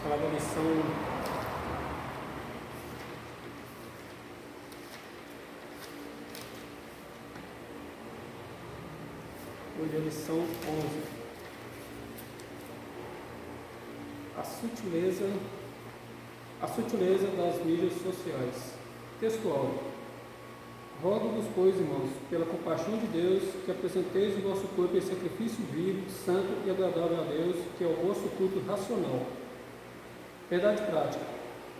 falar da lição hoje é a lição 11. A sutileza das mídias sociais. Textual. Rogo-vos, pois, irmãos, pela compaixão de Deus, que apresenteis o vosso corpo em sacrifício vivo, santo e agradável a Deus, que é o vosso culto racional. Verdade prática.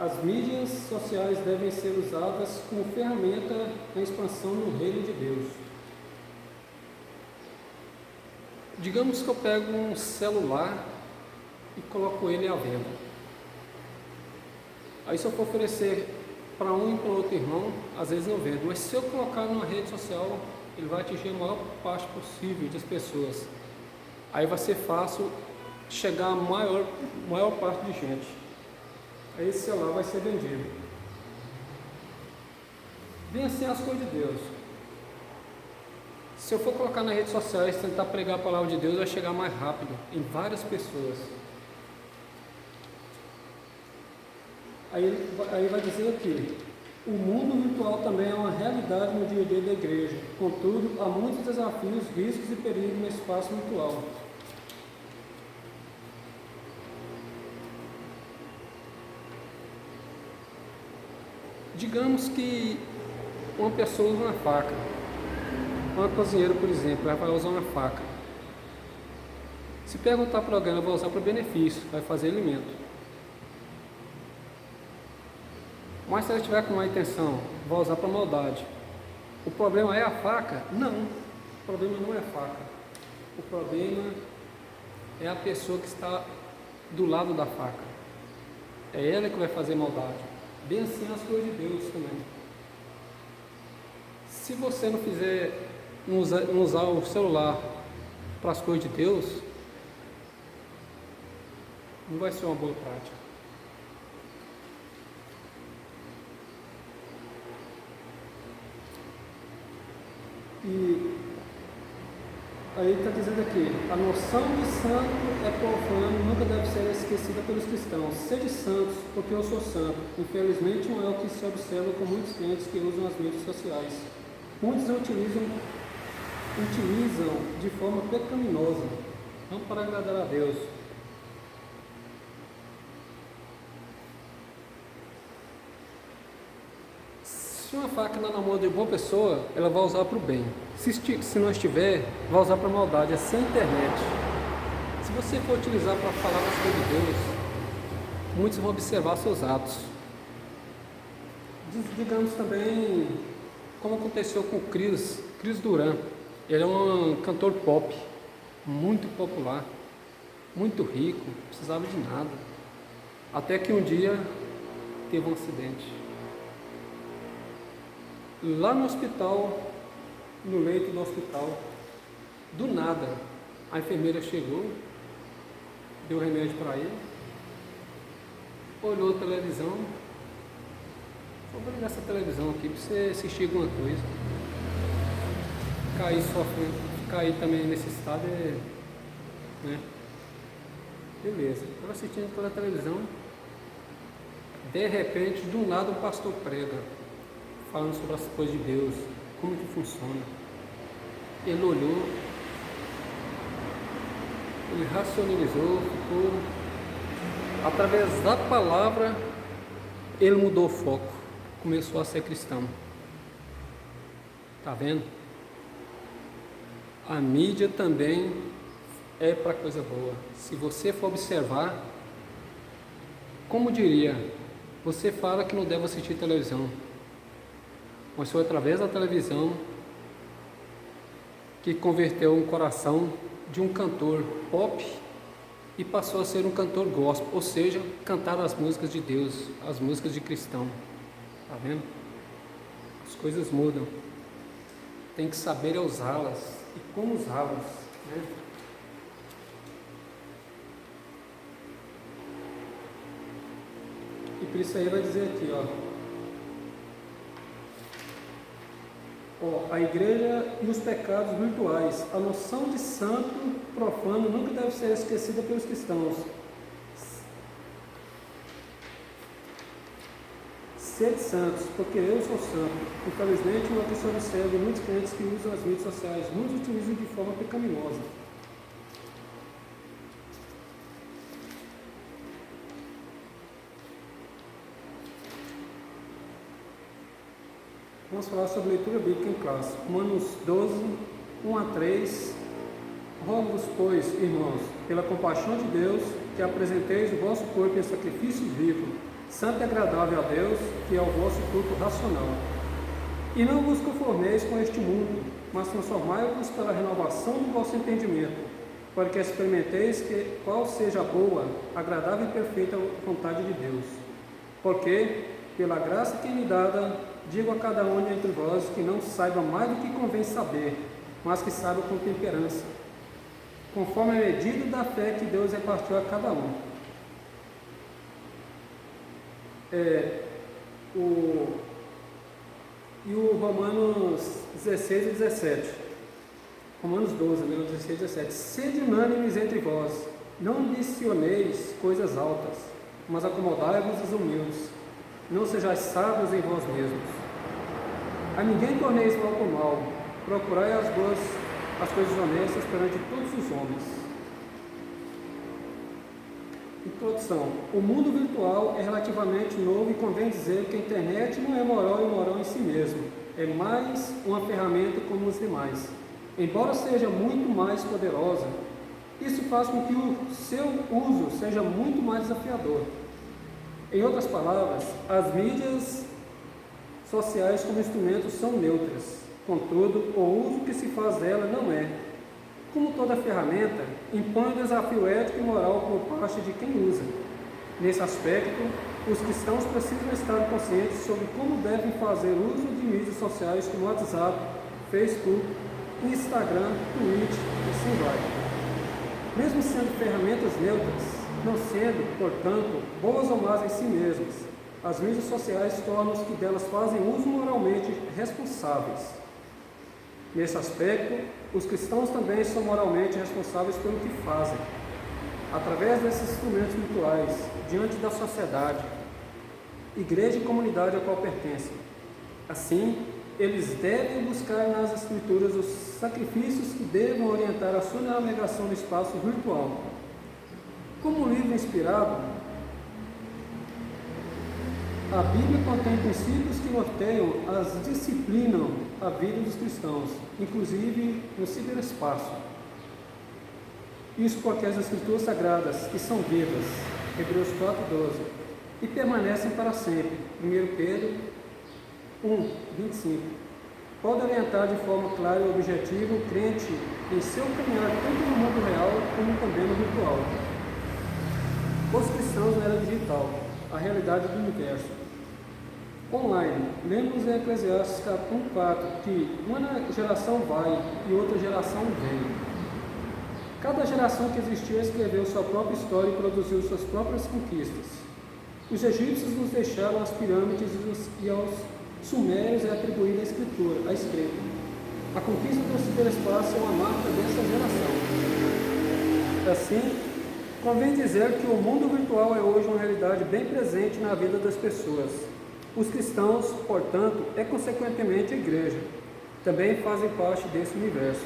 As mídias sociais devem ser usadas como ferramenta na expansão do reino de Deus. Digamos que eu pego um celular e coloco ele à venda. Aí se eu for oferecer para um e para outro irmão, às vezes não vendo. Mas se eu colocar numa rede social, ele vai atingir a maior parte possível das pessoas. Aí vai ser fácil chegar a maior parte de gente. Aí esse celular vai ser vendido. Bem assim as coisas de Deus. Se eu for colocar nas redes sociais, tentar pregar a palavra de Deus, vai chegar mais rápido em várias pessoas. Aí vai dizer aqui, o mundo virtual também é uma realidade no dia a dia da igreja. Contudo, há muitos desafios, riscos e perigos no espaço virtual. Digamos que uma pessoa usa uma faca. Uma cozinheira, por exemplo, ela vai usar uma faca. Se perguntar para alguém, ela vai usar para benefício, vai fazer alimento. Mas se ela estiver com má intenção, vai usar para maldade. O problema é a faca? Não, o problema não é a faca. O problema é a pessoa que está do lado da faca. É ela que vai fazer maldade. Bem assim as coisas de Deus também. Se você não usar o celular para as coisas de Deus, não vai ser uma boa prática. E aí está dizendo aqui, a noção de santo é profano, nunca deve ser esquecida pelos cristãos. Sede santos, porque eu sou santo. Infelizmente não é o que se observa com muitos crentes que usam as mídias sociais. Muitos utilizam de forma pecaminosa, não para agradar a Deus. Se uma faca não é na mão de boa pessoa, ela vai usar para o bem. Se não estiver, vai usar para maldade. É sem internet. Se você for utilizar para falar das coisas de Deus, muitos vão observar seus atos. Digamos também como aconteceu com o Cris Duran. Ele é um cantor pop, muito popular, muito rico, não precisava de nada. Até que um dia teve um acidente. Lá no hospital, no leito do hospital, do nada, a enfermeira chegou, deu remédio para ele, olhou a televisão, vou ligar essa televisão aqui para você assistir alguma coisa. Cair também nesse estado né? Beleza, estava assistindo pela televisão, de repente, do nada o pastor prega, falando sobre as coisas de Deus, como que funciona. Ele olhou, ele racionalizou, ficou, através da palavra, ele mudou o foco, começou a ser cristão. Tá vendo? A mídia também é para coisa boa. Se você for observar, como diria, você fala que não deve assistir televisão, mas foi através da televisão que converteu o coração de um cantor pop e passou a ser um cantor gospel, ou seja, cantar as músicas de Deus, as músicas de cristão. Tá vendo? As coisas mudam. Tem que saber usá-las e como usá-las, né? E por isso aí vai dizer aqui, a igreja e os pecados virtuais. A noção de santo profano nunca deve ser esquecida pelos cristãos. Sede santos, porque eu sou santo. Infelizmente, o que se observa muitos crentes que usam as mídias sociais, muitos utilizam de forma pecaminosa. Vamos falar sobre leitura bíblica em classe. Romanos 12, 1 a 3. Rogo-vos, pois, irmãos, pela compaixão de Deus, que apresenteis o vosso corpo em sacrifício vivo, santo e agradável a Deus, que é o vosso culto racional. E não vos conformeis com este mundo, mas transformai-vos pela renovação do vosso entendimento, para que experimenteis qual seja a boa, agradável e perfeita vontade de Deus. Porque, pela graça que me dada, digo a cada um entre vós que não saiba mais do que convém saber, mas que saiba com temperança, conforme a medida da fé que Deus repartiu a cada um. E o Romanos 16 e 17. Romanos 12, 16 e 17. Sede unânimes entre vós, não ambicioneis coisas altas, mas acomodai-vos aos humildes. Não sejais sábios em vós mesmos. A ninguém torneis mal por mal, procurai as coisas honestas perante todos os homens. Introdução. O mundo virtual é relativamente novo e convém dizer que a internet não é moral e moral em si mesmo. É mais uma ferramenta como os demais. Embora seja muito mais poderosa, isso faz com que o seu uso seja muito mais desafiador. Em outras palavras, as mídias sociais como instrumentos são neutras. Contudo, o uso que se faz dela não é. Como toda ferramenta, impõe um desafio ético e moral por parte de quem usa. Nesse aspecto, os cristãos precisam estar conscientes sobre como devem fazer uso de mídias sociais como WhatsApp, Facebook, Instagram, Twitch e assim vai. Mesmo sendo ferramentas neutras, não sendo, portanto, boas ou más em si mesmas, as mídias sociais tornam os que delas fazem uso moralmente responsáveis. Nesse aspecto, os cristãos também são moralmente responsáveis pelo que fazem, através desses instrumentos virtuais, diante da sociedade, igreja e comunidade a qual pertencem. Assim, eles devem buscar nas Escrituras os sacrifícios que devam orientar a sua navegação no espaço virtual. Como livro inspirado, a Bíblia contém princípios que norteiam as disciplinam a vida dos cristãos, inclusive no ciberespaço. Isso porque as Escrituras Sagradas, que são vivas, Hebreus 4:12, e permanecem para sempre, 1 Pedro 1:25, pode orientar de forma clara e objetiva o crente em seu caminhar tanto no mundo real como também no virtual. Os cristãos na era digital, a realidade do universo. Online, lemos em Eclesiastes 1:4 que uma geração vai e outra geração vem. Cada geração que existiu escreveu sua própria história e produziu suas próprias conquistas. Os egípcios nos deixaram as pirâmides e aos sumérios é atribuída a escrita. A conquista do ciberespaço é uma marca dessa geração. Assim, convém dizer que o mundo virtual é hoje uma realidade bem presente na vida das pessoas. Os cristãos, portanto, e consequentemente a igreja, também fazem parte desse universo.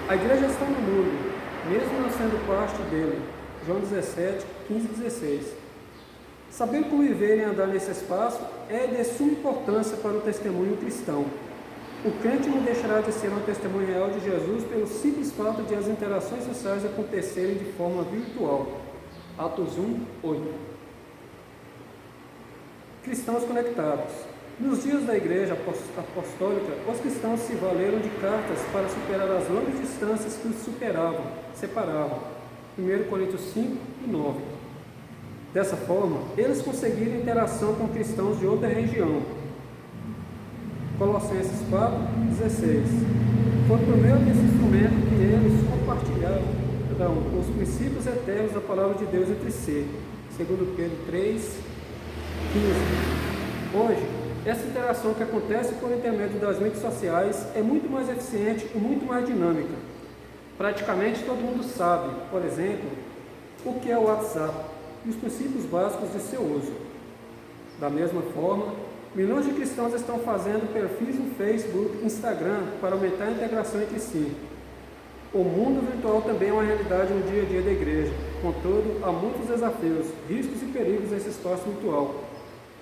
A igreja está no mundo, mesmo não sendo parte dele. João 17, 15 e 16. Saber como viver e andar nesse espaço é de suma importância para o testemunho cristão. O crente não deixará de ser uma testemunha real de Jesus pelo simples fato de as interações sociais acontecerem de forma virtual. Atos 1:8. Cristãos conectados. Nos dias da Igreja Apostólica, os cristãos se valeram de cartas para superar as longas distâncias que os separavam. 1 Coríntios 5 e 9. Dessa forma, eles conseguiram interação com cristãos de outra região. Colossenses 4:16. Foi por meio desse instrumento que eles compartilharam os princípios eternos da palavra de Deus entre si. 2 Pedro 3:15. Hoje, essa interação que acontece por intermédio das mídias sociais é muito mais eficiente e muito mais dinâmica. Praticamente todo mundo sabe, por exemplo, o que é o WhatsApp e os princípios básicos de seu uso. Da mesma forma, milhões de cristãos estão fazendo perfis no Facebook e Instagram para aumentar a integração entre si. O mundo virtual também é uma realidade no dia a dia da igreja. Contudo, há muitos desafios, riscos e perigos nesse espaço virtual.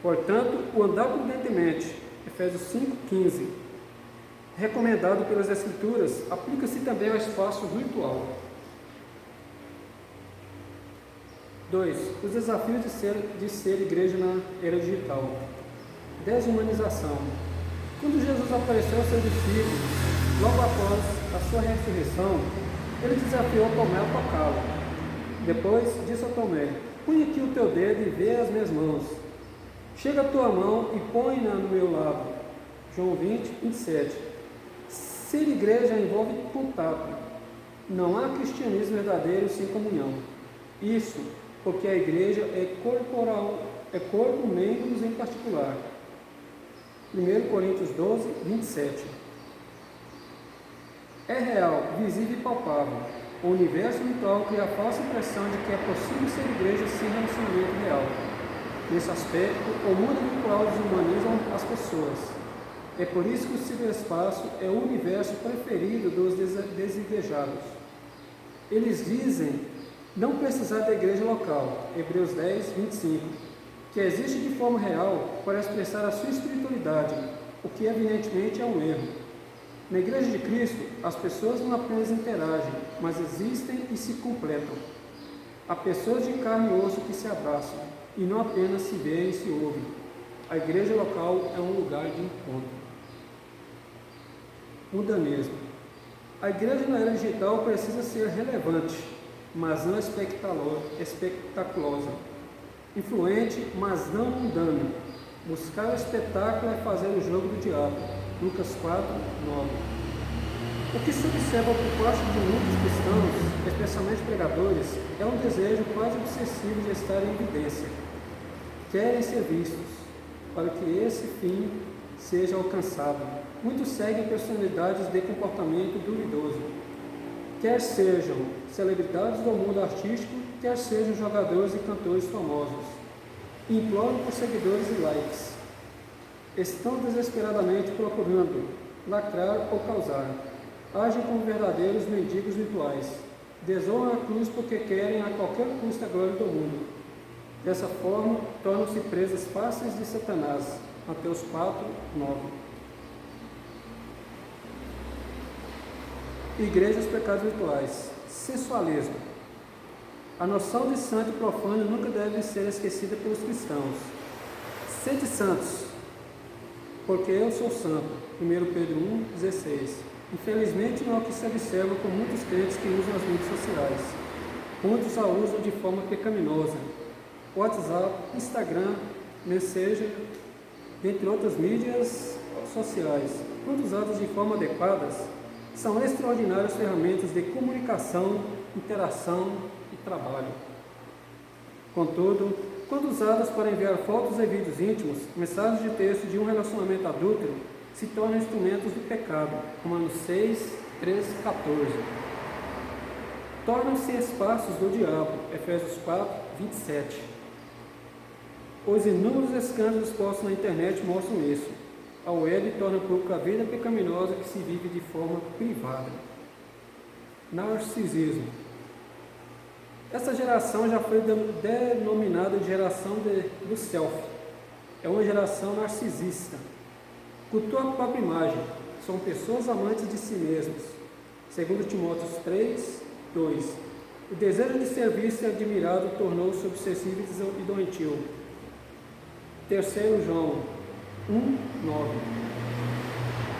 Portanto, o andar prudentemente, Efésios 5,15, recomendado pelas Escrituras, aplica-se também ao espaço virtual. 2. Os desafios de ser igreja na era digital. Desumanização. Quando Jesus apareceu aos seus discípulos, logo após a sua ressurreição, ele desafiou Tomé a tocá-lo. Depois disse a Tomé: põe aqui o teu dedo e vê as minhas mãos. Chega a tua mão e põe-na no meu lado. João 20:27. Ser igreja envolve contato. Não há cristianismo verdadeiro sem comunhão. Isso porque a igreja é corporal, é corpo, membros em particular. 1 Coríntios 12:27. É real, visível e palpável. O universo virtual cria a falsa impressão de que é possível ser igreja sem relacionamento real. Nesse aspecto, o mundo virtual desumaniza as pessoas. É por isso que o ciberespaço é o universo preferido dos desigrejados. Eles dizem não precisar da igreja local, Hebreus 10:25, que existe de forma real para expressar a sua espiritualidade, o que evidentemente é um erro. Na Igreja de Cristo, as pessoas não apenas interagem, mas existem e se completam. Há pessoas de carne e osso que se abraçam, e não apenas se veem e se ouvem. A igreja local é um lugar de encontro. Mundanismo. A igreja na era digital precisa ser relevante, mas não espetaculosa. Influente, mas não mundano. Buscar o espetáculo é fazer o jogo do diabo. Lucas 4:9. O que se observa por parte de muitos cristãos, especialmente pregadores, é um desejo quase obsessivo de estar em evidência. Querem ser vistos, para que esse fim seja alcançado. Muitos seguem personalidades de comportamento duvidoso, quer sejam celebridades do mundo artístico, quer sejam jogadores e cantores famosos. Imploram por seguidores e likes. Estão desesperadamente procurando lacrar ou causar. Agem como verdadeiros mendigos virtuais. Desonram a cruz porque querem a qualquer custo a glória do mundo. Dessa forma, tornam-se presas fáceis de Satanás. Mateus 4:9. Igrejas pecados virtuais. Sensualismo. A noção de santo e profano nunca deve ser esquecida pelos cristãos. Sede santos, porque eu sou santo. 1 Pedro 1:16. Infelizmente não é o que se observa com muitos crentes que usam as mídias sociais. Muitos a usam de forma pecaminosa. WhatsApp, Instagram, Messenger, dentre outras mídias sociais, quando usadas de forma adequada, são extraordinárias ferramentas de comunicação, interação e trabalho. Contudo, quando usadas para enviar fotos e vídeos íntimos, mensagens de texto de um relacionamento adúltero, se tornam instrumentos do pecado. Romanos 6:13-14. Tornam-se espaços do diabo. Efésios 4:27. Os inúmeros escândalos postos na internet mostram isso. A web torna pública a vida pecaminosa que se vive de forma privada. Narcisismo. Essa geração já foi denominada de geração do self. É uma geração narcisista. Cultua a própria imagem. São pessoas amantes de si mesmas. Segundo Timóteo 3:2. O desejo de ser visto e admirado tornou-se obsessivo e doentio. 3 João 1:9.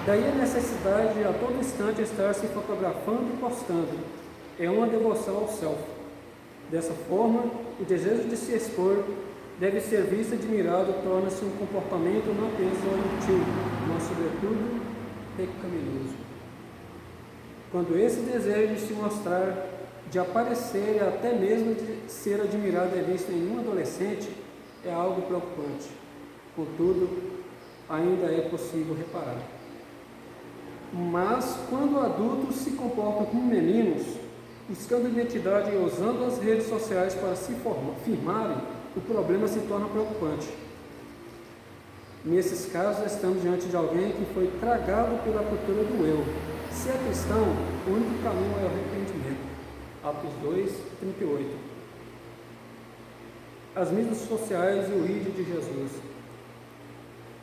Daí a necessidade de a todo instante estar se fotografando e postando. É uma devoção ao self. Dessa forma, o desejo de se expor deve ser visto e admirado, torna-se um comportamento não apenas doentio, mas sobretudo pecaminoso. Quando esse desejo de se mostrar, de aparecer e até mesmo de ser admirado é visto em um adolescente, é algo preocupante. Contudo, ainda é possível reparar. Mas quando adultos se comportam como meninos, buscando identidade e usando as redes sociais para se firmarem, o problema se torna preocupante. Nesses casos, estamos diante de alguém que foi tragado pela cultura do eu. Se é cristão, o único caminho é o arrependimento. Atos 2, 38. As mídias sociais e o ID de Jesus.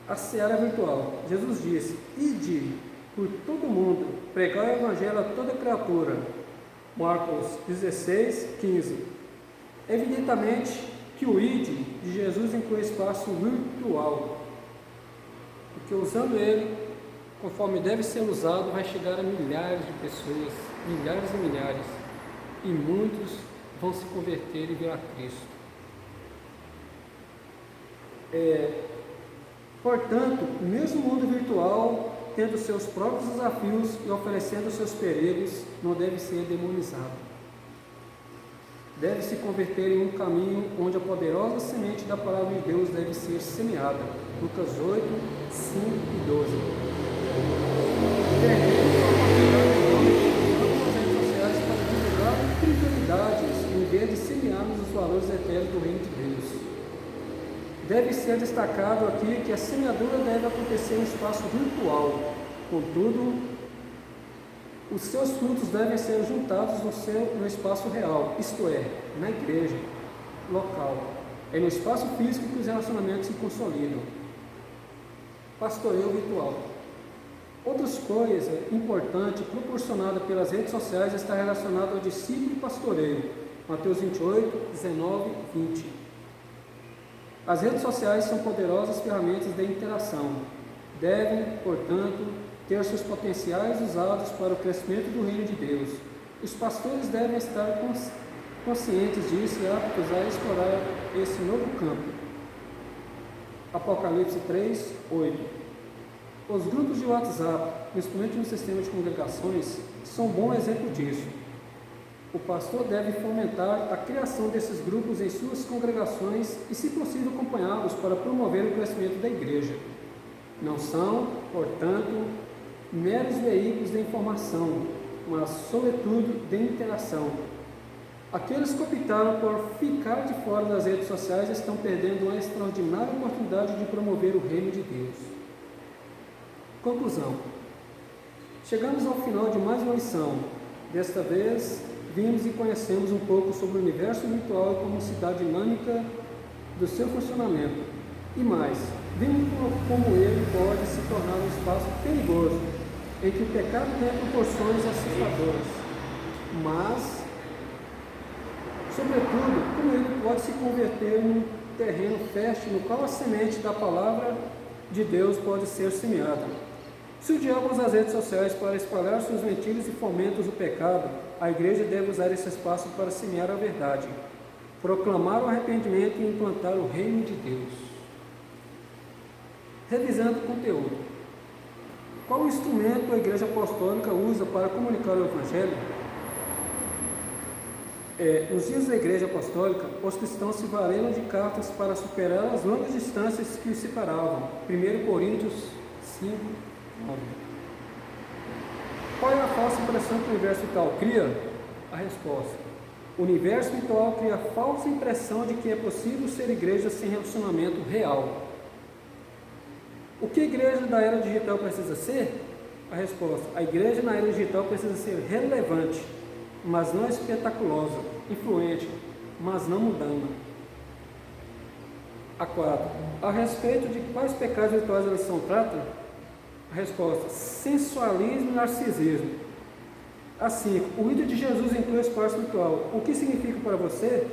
A seara virtual. Jesus disse: ide por todo mundo, pregai o evangelho a toda criatura. Marcos 16, 15. Evidentemente que o ID de Jesus inclui espaço virtual, porque usando ele, conforme deve ser usado, vai chegar a milhares de pessoas, milhares e milhares, e muitos vão se converter e vir a Cristo. Portanto, mesmo o mundo virtual, tendo seus próprios desafios e oferecendo seus perigos, não deve ser demonizado. Deve se converter em um caminho onde a poderosa semente da palavra de Deus deve ser semeada. Lucas 8, 5 e 12. As redes sociais para divulgar trivialidades em vez de semearmos os valores eternos do reino de Deus. Deve ser destacado aqui que a semeadura deve acontecer em espaço virtual. Contudo, os seus frutos devem ser juntados no espaço real, isto é, na igreja local. É no espaço físico que os relacionamentos se consolidam. Pastoreio virtual. Outra coisa importante proporcionada pelas redes sociais está relacionada ao discípulo e pastoreio. Mateus 28, 19 e 20. As redes sociais são poderosas ferramentas de interação. Devem, portanto, ter seus potenciais usados para o crescimento do reino de Deus. Os pastores devem estar conscientes disso e aptos a explorar esse novo campo. Apocalipse 3, 8. Os grupos de WhatsApp, principalmente no sistema de congregações, são um bom exemplo disso. O pastor deve fomentar a criação desses grupos em suas congregações e, se possível, acompanhá-los para promover o crescimento da igreja. Não são, portanto, meros veículos de informação, mas, sobretudo, de interação. Aqueles que optaram por ficar de fora das redes sociais estão perdendo uma extraordinária oportunidade de promover o reino de Deus. Conclusão. Chegamos ao final de mais uma lição. Desta vez, vimos e conhecemos um pouco sobre o universo virtual e como se dá a dinâmica do seu funcionamento. E mais, vimos como ele pode se tornar um espaço perigoso, em que o pecado tem proporções assustadoras, mas, sobretudo, como ele pode se converter num terreno fértil no qual a semente da palavra de Deus pode ser semeada. Se o diabo usa as redes sociais para espalhar suas mentiras e fomentos do pecado, a igreja deve usar esse espaço para semear a verdade, proclamar o arrependimento e implantar o reino de Deus. Revisando o conteúdo. Qual instrumento a Igreja Apostólica usa para comunicar o Evangelho? Nos dias da Igreja Apostólica, os cristãos se valeram de cartas para superar as longas distâncias que os separavam. 1 Coríntios 5, 9. Qual é a falsa impressão que o universo virtual cria? A resposta. O universo virtual cria a falsa impressão de que é possível ser igreja sem relacionamento real. O que a igreja da era digital precisa ser? A resposta. A igreja na era digital precisa ser relevante, mas não espetaculosa, influente, mas não mundana. A 4. A respeito de quais pecados virtuais a lição trata? A resposta. Sensualismo e narcisismo. A 5. O ídolo de Jesus inclui o espaço virtual. O que significa para você?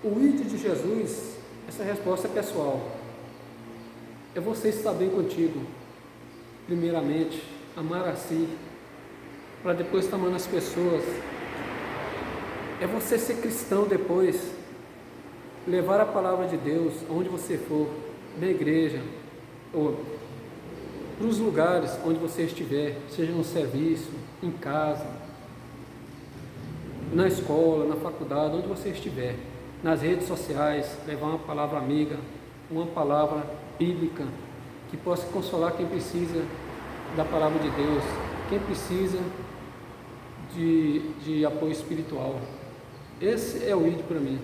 O ídolo de Jesus, essa resposta é pessoal. É você estar bem contigo, primeiramente, amar a si, para depois estar amando as pessoas. É você ser cristão depois, levar a palavra de Deus onde você for, na igreja, ou para os lugares onde você estiver, seja no serviço, em casa, na escola, na faculdade, onde você estiver, nas redes sociais, levar uma palavra amiga, uma palavra bíblica, que possa consolar quem precisa da palavra de Deus, quem precisa de apoio espiritual. Esse é o ID para mim.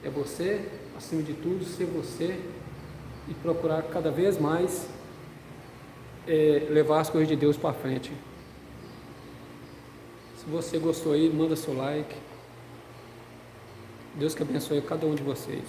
É você, acima de tudo, ser você e procurar cada vez mais levar as coisas de Deus para frente. Se você gostou aí, manda seu like. Deus que abençoe cada um de vocês.